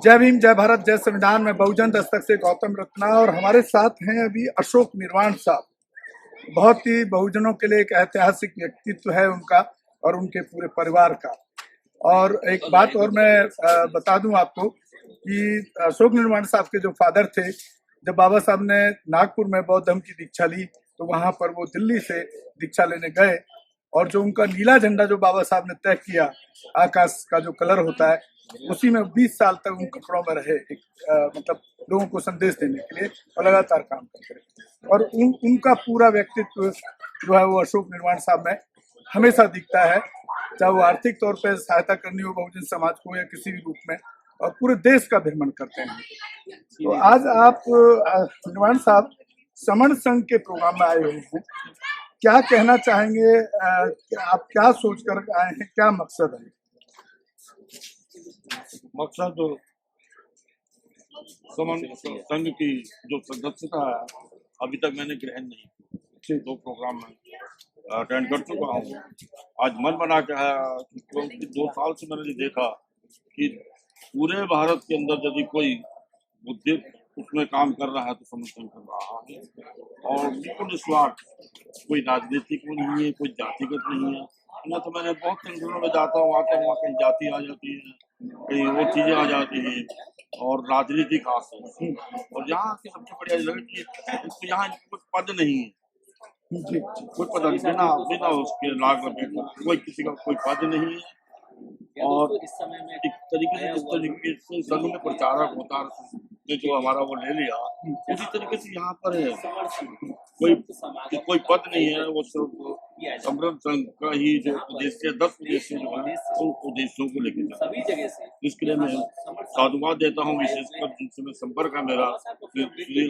जय भीम, जय भारत, जय संविधान में बहुजन दस्तक से गौतम रत्ना। और हमारे साथ हैं अभी अशोक निर्वाण साहब। बहुत ही बहुजनों के लिए एक ऐतिहासिक व्यक्तित्व है उनका और उनके पूरे परिवार का। और एक बात और मैं बता दूं आपको कि अशोक निर्वाण साहब के जो फादर थे, जब बाबा साहब ने नागपुर में बौद्ध धर्म की दीक्षा ली तो वहां पर वो दिल्ली से दीक्षा लेने गए और जो उनका नीला झंडा जो बाबा साहब ने तय किया, आकाश का जो कलर होता है, उसी में 20 साल तक उन कपड़ों में रहे, मतलब लोगों को संदेश देने के लिए और लगातार काम करते रहे। और उनका पूरा व्यक्तित्व जो है वो अशोक निर्वाण साहब में हमेशा दिखता है, चाहे वो आर्थिक तौर पर सहायता करनी हो बहुजन समाज को या किसी भी रूप में, और पूरे देश का भ्रमण करते हैं। तो आज आप निर्वाण साहब समण संघ के प्रोग्राम में आए हुए हैं, क्या कहना चाहेंगे? आप क्या सोच कर आए हैं, क्या मकसद है? मकसद समन संघ की जो सदस्यता है अभी तक मैंने ग्रहण नहीं की। 2 प्रोग्राम में अटेंड कर चुका हूँ। आज मन बना के आया क्योंकि 2 साल से मैंने देखा कि पूरे भारत के अंदर यदि कोई बुद्धि उसमें काम कर रहा है तो समर्थन कर रहा है और बिल्कुल निस्वार्थ, कोई राजनीतिक नहीं है, कोई जातिगत नहीं है। न तो मैंने बहुत संगठनों में जाता हूँ, आता हूँ, वहाँ कहीं जाति आ जाती है, कहीं वो चीजें आ जाती हैं और राजनीति खास है। और यहाँ की सबसे बढ़िया लगे कि यहाँ कोई पद नहीं है, कोई पद नहीं, बिना बिना उसके लाग लपेट कोई किसी का कोई पद नहीं है। और एक तरीके से जिस तरीके से संघ में प्रचारक होता है जो हमारा वो ले लिया, उसी तरीके से यहाँ पर है कोई पद नहीं है। वो सिर्फ समरण संघ का ही जो उद्देश्य 10 उद्देश्य जो है उन उद्देश्यों को लेकर इसके लिए मैं साधुवाद देता हूँ, विशेषकर जिनसे मैं संपर्क है मेरा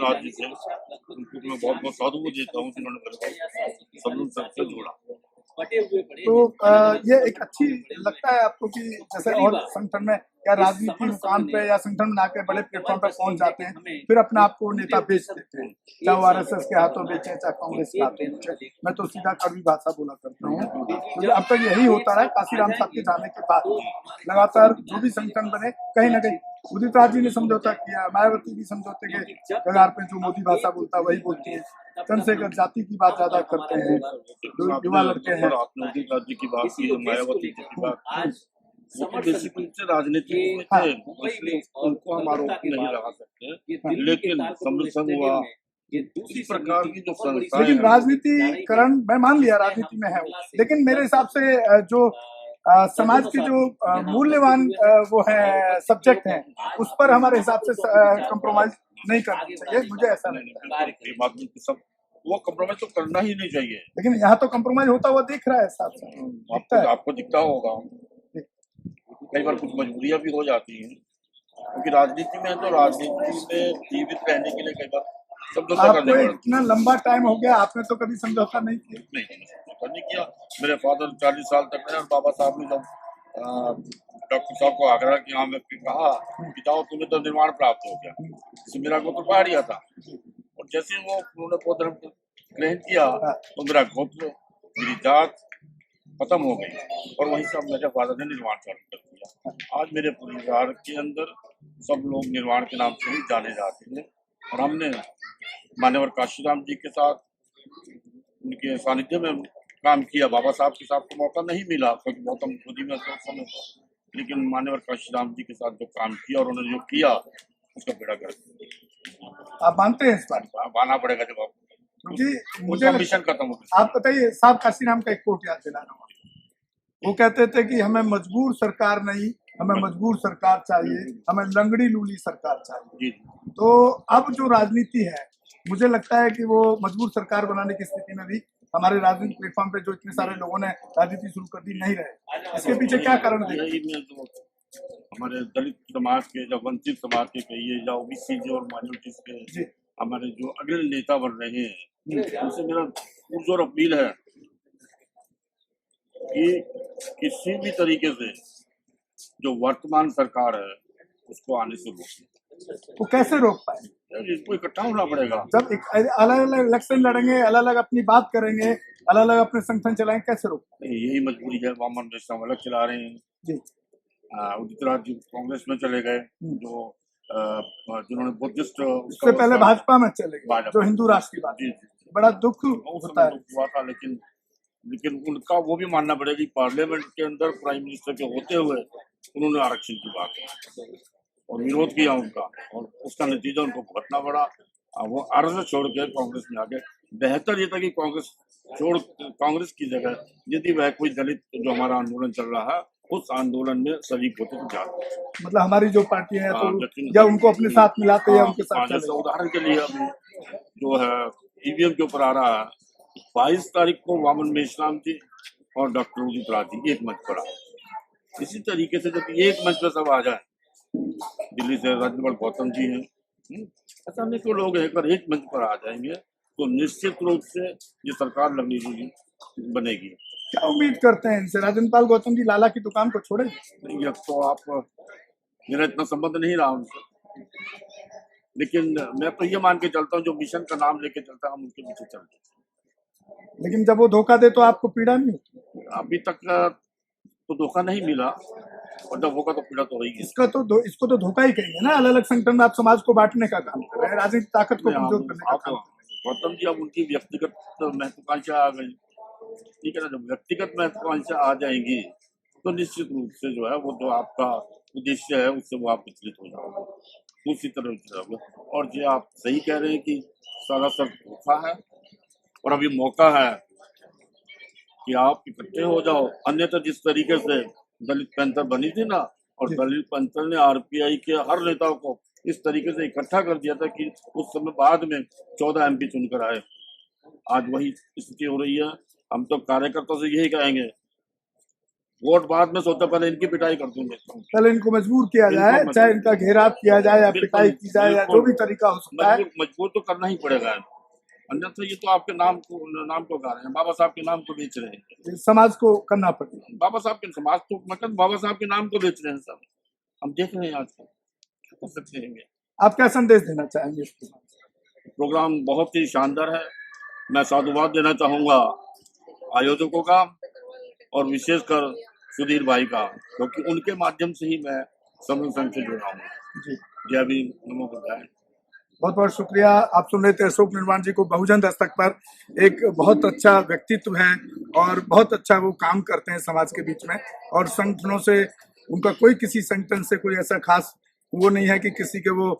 राज जी से, उनको मैं बहुत बहुत साधुवाद देता हूँ जिन्होंने मेरे को समरण संघ से जोड़ा। तो ये एक अच्छी लगता है आपको कि जैसे और संगठन में या राजनीति मुकाम पे या संगठन बना के बड़े प्लेटफॉर्म पे पहुंच जाते हैं, फिर अपने आप को नेता बेच देते हैं, चाहे वो आरएसएस के हाथों बेचे चाहे कांग्रेस के हाथों बेचे। मैं तो सीधा कड़वी भाषा बोला करता हूँ, तो अब तक यही होता रहा। काशीराम साहब के जाने के बाद लगातार जो भी संगठन बने, कहीं ना कहीं उदित राज जी ने समझौता किया, मायावती भी समझौते के कगार पे जो मोदी भाषा बोलता है वही बोलती है, चंद्रशेखर जाति की बात ज्यादा करते हैं, जो युवा लड़के हैं। उदित राज जी की बात की, मायावती जी की बात, बेसिकली राजनीति में थे, उनको हम आरोप नहीं लगा सकते, लेकिन समृद्ध संघ हुआ इसी प्रकार की जो संस्थाएं, लेकिन राजनीतिकरण मैं मान लिया राजनीति में है, लेकिन मेरे हिसाब से जो समाज के जो मूल्यवान वो है सब्जेक्ट हैं, उस पर हमारे हिसाब से कंप्रोमाइज नहीं करना चाहिए, मुझे ऐसा लगता है। सब वो कंप्रोमाइज तो करना ही नहीं चाहिए, लेकिन यहाँ तो कंप्रोमाइज होता हुआ दिख रहा है साथ। आपको दिखता होगा कई बार कुछ मजबूरियां भी हो जाती हैं, क्योंकि राजनीति में तो राजनीति में जीवित रहने के लिए कई बार समझौता करना पड़ता है। इतना लंबा टाइम हो गया, आपने तो कभी समझौता नहीं किया? नहीं किया। मेरे फादर 40 साल तक रहे और बाबा साहब ने जब डॉक्टर साहब को आगरा की यहाँ में कहा कि जाओ तुम्हें तो निर्वाण प्राप्त हो गया, इससे मेरा गोत्र पहाड़ दिया था। और जैसे वो उन्होंने बौद्ध धर्म ग्रहण किया तो मेरा गोत्र, मेरी जात खत्म हो गई और वहीं से मेरे फादर ने निर्वाण चालू कर दिया। आज मेरे परिवार के अंदर सब लोग निर्वाण के नाम से ही जाने जाते हैं और हमने मान्यवर काशीराम जी के साथ उनके सानिध्य में काम किया। बाबा साहब के साथ तो मौका नहीं मिला क्योंकि गौतम खुदी में समय, लेकिन मान्यवर काशीराम जी के साथ जो काम किया और उन्होंने जो किया उसका बेड़ा गर्क। आप मानते हैं इस बात? मानना पड़ेगा जब क्योंकि मुझे मिशन खत्म हो गया। आप बताइए, साहब काशीराम का एक कोट याद दिला रहा हूँ। वो कहते थे कि हमें मजबूर सरकार नहीं, हमें मजबूर सरकार चाहिए, हमें लंगड़ी लूली सरकार चाहिए। तो अब जो राजनीति है, मुझे लगता है कि वो मजबूर सरकार बनाने की स्थिति में भी हमारे राजनीतिक प्लेटफॉर्म पे जो इतने सारे लोगों ने राजनीति शुरू कर दी नहीं रहे। इसके पीछे क्या कारण है? हमारे दलित समाज के, या वंचित समाज के कहिए, या ओबीसी और माइनॉरिटीज के हमारे जो अग्रणी नेता बन रहे हैं, उनसे मेरा पुरजोर अपील है कि किसी भी तरीके से जो वर्तमान सरकार है उसको आने से रोकें। वो कैसे रोक पाए? इसको इकट्ठा होना पड़ेगा। जब अलग अलग इलेक्शन लड़ेंगे, अलग अलग अपनी बात करेंगे, अलग अलग अपने संगठन चलाएंगे, कैसे रोक? यही मजबूरी है। वामन अलग चला रहे हैं जी, उदित राज जी कांग्रेस में चले गए, जो जिन्होंने बुद्धिस्ट उससे पहले भाजपा में चले गए, जो हिंदू राष्ट्र की बात जी बड़ा दुख उस होता समय है। दुख हुआ था, लेकिन उनका वो भी मानना पड़ेगा कि पार्लियामेंट के अंदर प्राइम मिनिस्टर के होते हुए उन्होंने आरक्षण की बात की और विरोध किया उनका, और उसका नतीजा उनको भुगतना पड़ा। वो आरएसएस छोड़ के कांग्रेस में आ गए। बेहतर ये था कि कांग्रेस की जगह यदि वह कोई दलित जो हमारा आंदोलन चल रहा है उस आंदोलन में शरीक होते तो ज्यादा, मतलब हमारी जो पार्टी है तो या उनको अपने साथ मिलाते या उनके साथ जैसे उदाहरण के लिए अभी जो है ईवीएम के ऊपर आ रहा है, 22 तारीख को वामन मेश्राम जी और डॉक्टर उदित राज जी एक मंच पर आ, इसी तरीके से जब एक मंच पर सब आ जाए, दिल्ली से राज्यपाल गौतम जी हैं, ऐसा नहीं तो लोग अगर एक मंच पर आ जाएंगे तो निश्चित रूप से ये सरकार लगनी बनेगी। क्या उम्मीद करते हैं इनसे? राज्यपाल गौतम जी लाला की दुकान को छोड़े? नहीं, अब तो आप, मेरा इतना संबंध नहीं रहा उनसे, लेकिन मैं तो ये मान के चलता हूँ जो मिशन का नाम लेके चलता है हम उनके पीछे चलते हैं। लेकिन जब वो धोखा दे तो आपको पीड़ा नहीं होती? अभी तक तो धोखा नहीं मिला, और जब होगा तो पीड़ा तो होगी। इसको तो धोखा ही कहेंगे ना। अलग अलग संगठन में आप समाज को बांटने का काम कर रहे हैं, राजनीतिक ताकत को कमजोर करने का काम। गौतम जी अब उनकी व्यक्तिगत महत्वाकांक्षा आ गई, ठीक है ना। जब व्यक्तिगत महत्वाकांक्षा आ जाएंगी तो निश्चित रूप से जो है वो जो आपका उद्देश्य है उससे वो आप विचलित हो जाओगे, दूसरी तरफ जाओगे। और जो आप सही कह रहे हैं कि सारा सब धोखा है और अभी मौका है कि आप इकट्ठे हो जाओ। अन्यथा जिस तरीके से दलित पैंथर बनी थी ना, और दलित पैंथर ने आरपीआई के हर नेताओं को इस तरीके से इकट्ठा कर दिया था कि उस समय बाद में 14 एमपी चुनकर आए। आज वही स्थिति हो रही है। हम तो कार्यकर्ताओं से यही कहेंगे, वोट बाद में सोते पहले इनकी पिटाई कर दूंगे, पहले इनको मजबूर किया जाए, चाहे इनका घेराव किया जाए या पिटाई की जाए या जो भी तरीका हो सकता है। मजबूर तो करना ही पड़ेगा, अन्यथा ये तो आपके नाम को गा रहे हैं, बाबा साहब के नाम को बेच रहे हैं। समाज को करना पड़ेगा। बाबा साहब के समाज तो मतलब बाबा साहब के नाम को बेच रहे हैं सब, हम देख रहे हैं आजकल, क्या कर सकते हैं। आप क्या संदेश देना चाहेंगे? प्रोग्राम बहुत ही शानदार है। मैं साधुवाद देना चाहूंगा आयोजकों का और विशेषकर सुधीर भाई का, क्योंकि उनके माध्यम से ही मैं समूह संघ से जुड़ा हूँ। जय भीम, नमो बुद्धाय। बहुत बहुत शुक्रिया। आप सुन रहे थे अशोक निर्वाण जी को। बहुजन दस्तक पर एक बहुत अच्छा व्यक्तित्व है और बहुत अच्छा वो काम करते हैं समाज के बीच में, और संगठनों से उनका कोई किसी संगठन से कोई ऐसा खास वो नहीं है कि किसी के वो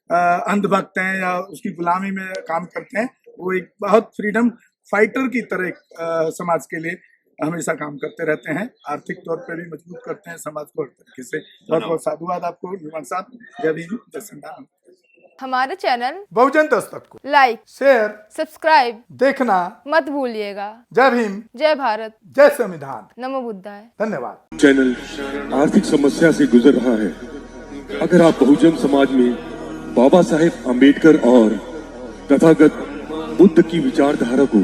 अंधभक्त हैं या उसकी गुलामी में काम करते हैं। वो एक बहुत फ्रीडम फाइटर की तरह समाज के लिए हमेशा काम करते रहते हैं। आर्थिक तौर पर भी मजबूत करते हैं समाज को हर तरीके से। बहुत बहुत साधुवाद आपको निर्वाण साहब। जय भीम, जय संविधान। हमारे चैनल बहुजन दस्तक को लाइक, शेयर, सब्सक्राइब देखना मत भूलिएगा। जय भीम, जय भारत, जय संविधान, नमो बुद्धाय। धन्यवाद। चैनल आर्थिक समस्या से गुजर रहा है। अगर आप बहुजन समाज में बाबा साहेब अम्बेडकर और तथागत बुद्ध की विचारधारा को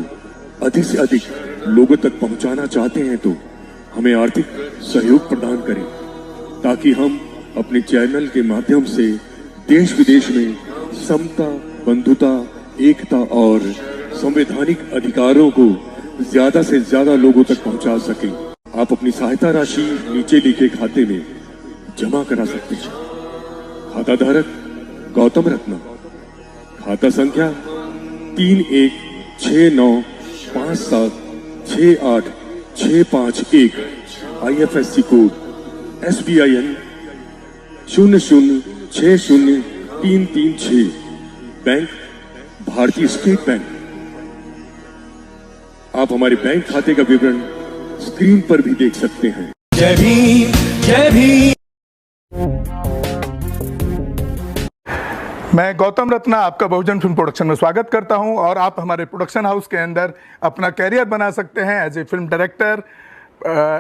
अधिक से अधिक लोगों तक पहुंचाना चाहते हैं तो हमें आर्थिक सहयोग प्रदान करें, ताकि हम अपने चैनल के माध्यम से देश विदेश में समता, बंधुता, एकता और संवैधानिक अधिकारों को ज्यादा से ज्यादा लोगों तक पहुंचा सकें। आप अपनी सहायता राशि नीचे लिखे खाते में जमा करा सकते हैं। खाता धारक गौतम रत्न, खाता संख्या 316957686551, IFSC कोड SBIN 0060336, बैंक भारतीय स्टेट बैंक। आप हमारे बैंक खाते का विवरण स्क्रीन पर भी देख सकते हैं। जय भीम, जय भीम। मैं गौतम रत्ना आपका बहुजन फिल्म प्रोडक्शन में स्वागत करता हूं, और आप हमारे प्रोडक्शन हाउस के अंदर अपना कैरियर बना सकते हैं as a film director,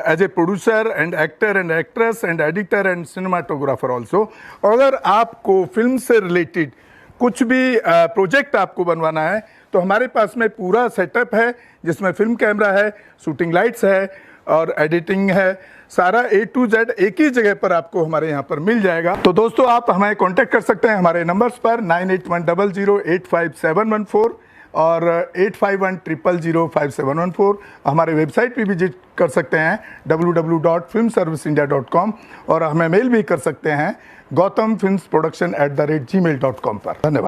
as a producer and actor and actress and editor and cinematographer also. अगर आपको फिल्म से रिलेटेड कुछ भी प्रोजेक्ट आपको बनवाना है तो हमारे पास में पूरा सेटअप है, जिसमें फिल्म कैमरा है, शूटिंग लाइट्स है और एडिटिंग है। सारा A to Z एक ही जगह पर आपको हमारे यहाँ पर मिल जाएगा। तो दोस्तों, आप हमें कांटेक्ट कर सकते हैं हमारे नंबर्स पर 9810085714, और 8510005714। हमारे वेबसाइट पे विजिट कर सकते हैं www.filmserviceindia.com और हमें मेल भी कर सकते हैं gautamfilmsproduction@gmail.com पर। धन्यवाद।